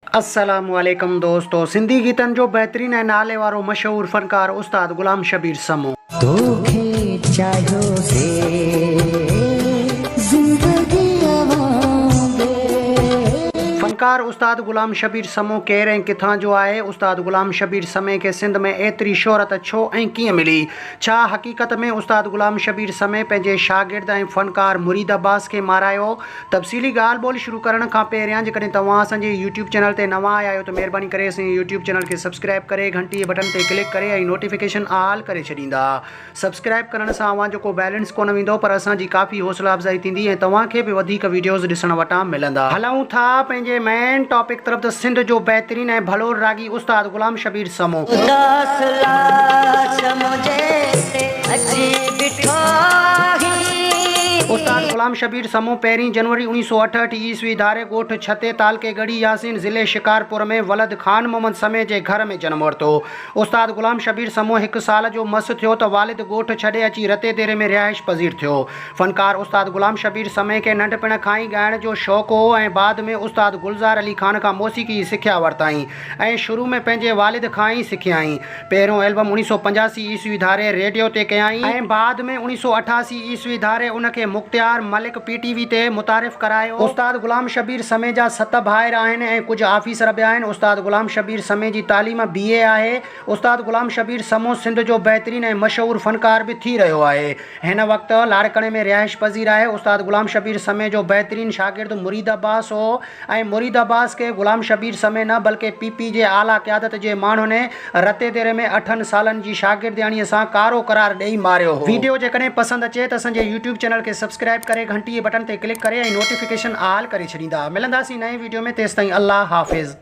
अस्सलामुअलैकुम दोस्तों, सिंधी गीतन जो बेहतरीन ऐं नाले वारो मशहूर फनकार उस्ताद गुलाम शबीर समो तोखे चाहियो से जिंदगी फनकार उस्ताद गुलाम शबीर समो केर ऐं किथां जो आहे। उस्ताद गुलाम शबीर समय के सिंध में एतिरी शोहरत छो ऐं कीअं मिली? छा हक़ीक़त में उस्ताद गुलाम शबीर समय पंहिंजे शागिर्द ऐं फनकार मुरीद अब्बास खे मारायो? तफ़सीली ॻाल्हि ॿोली शुरू करण खां पहिरियां जेकॾहिं तव्हां असांजे यूट्यूब चैनल ते नवां आया आहियो त महिरबानी करे असांजे यूट्यूब चैनल खे सब्सक्राइब करे घंटी जे बटन ते क्लिक करे ऐं नोटिफिकेशन ऑल करे छॾींदा। सब्सक्राइब करण सां अव्हां जेको बैलेंस कोन वेंदो, पर असांजी काफ़ी हौसला अफ़ज़ाई थींदी ऐं तव्हांखे बि वधीक वीडियोज़ ॾिसण वटां मिलंदा। हलूं था पंहिंजे मेन टॉपिक तरफ। त सिंध जो बेहतरीन ऐं भलो रागी उस्ताद गुलाम शबीर समो उस्ताद गुलाम शबीर समो 1 जनवरी 1968 ईस्वी धारे ॻोठ छते तालके गढ़ी यासीन ज़िले शिकारपुर में वलद खान मोहम्मद समय जे घर में जन्म वरितो। उस्ताद गुलाम शबीर समो 1 साल जो मस थियो त वालिद ॻोठ छॾे अची रते देरे में रिहाइश पज़ीर थियो। फनकार उस्ताद गुलाम शबीर समय के नंढपिण खां ई ॻाइण जो शौक़ु हो ऐं बाद में उस्ताद गुलज़ार अली खान खां मौसीक़ी जी सिखिया वरिताई ऐं शुरू में पंहिंजे वालिद खां ई सिखियाई। पहिरियों एल्बम 1985 ईस्वी धारे रेडियो ते कयाई ऐं बाद में 1988 ईस्वी धारे उनखे मुख्तियार मलिक PTV ते मुतारिफ़ करायो। उस्ताद गुलाम शबीर समय जा 7 भाइर आहिनि ऐं कुझु आफ़ीसर बि आहिनि। उस्ताद गुलाम शबीर समय जी तालीम BA आहे। उस्ताद गुलाम शबीर समो सिंध जो बेहतरीन ऐं मशहूर फनकार बि थी रहियो आहे। हिन वक़्तु लाड़कणे में रिहाइश पज़ीर आहे। उस्ताद गुलाम शबीर समय जो बेहतरीन शागिर्द मुरीद अब्बास हो ऐं मुरीद अब्बास के गुलाम शबीर समय न बल्कि PP जे आला क़यादत जे माण्हुनि रते देरे में 8 सालनि जी शागिर्दियाणीअ सां कारो करार ॾेई मारियो हो। वीडियो जेकॾहिं पसंदि अचे त असांजे यूट्यूब चैनल खे सब्सक्राइब करे घंटी जे बटन ते क्लिक करे ऐं नोटिफिकेशन ऑल करे छॾींदा। मिलंदासीं नए वीडियो में, तेसिताईं अल्लाह हाफ़िज़।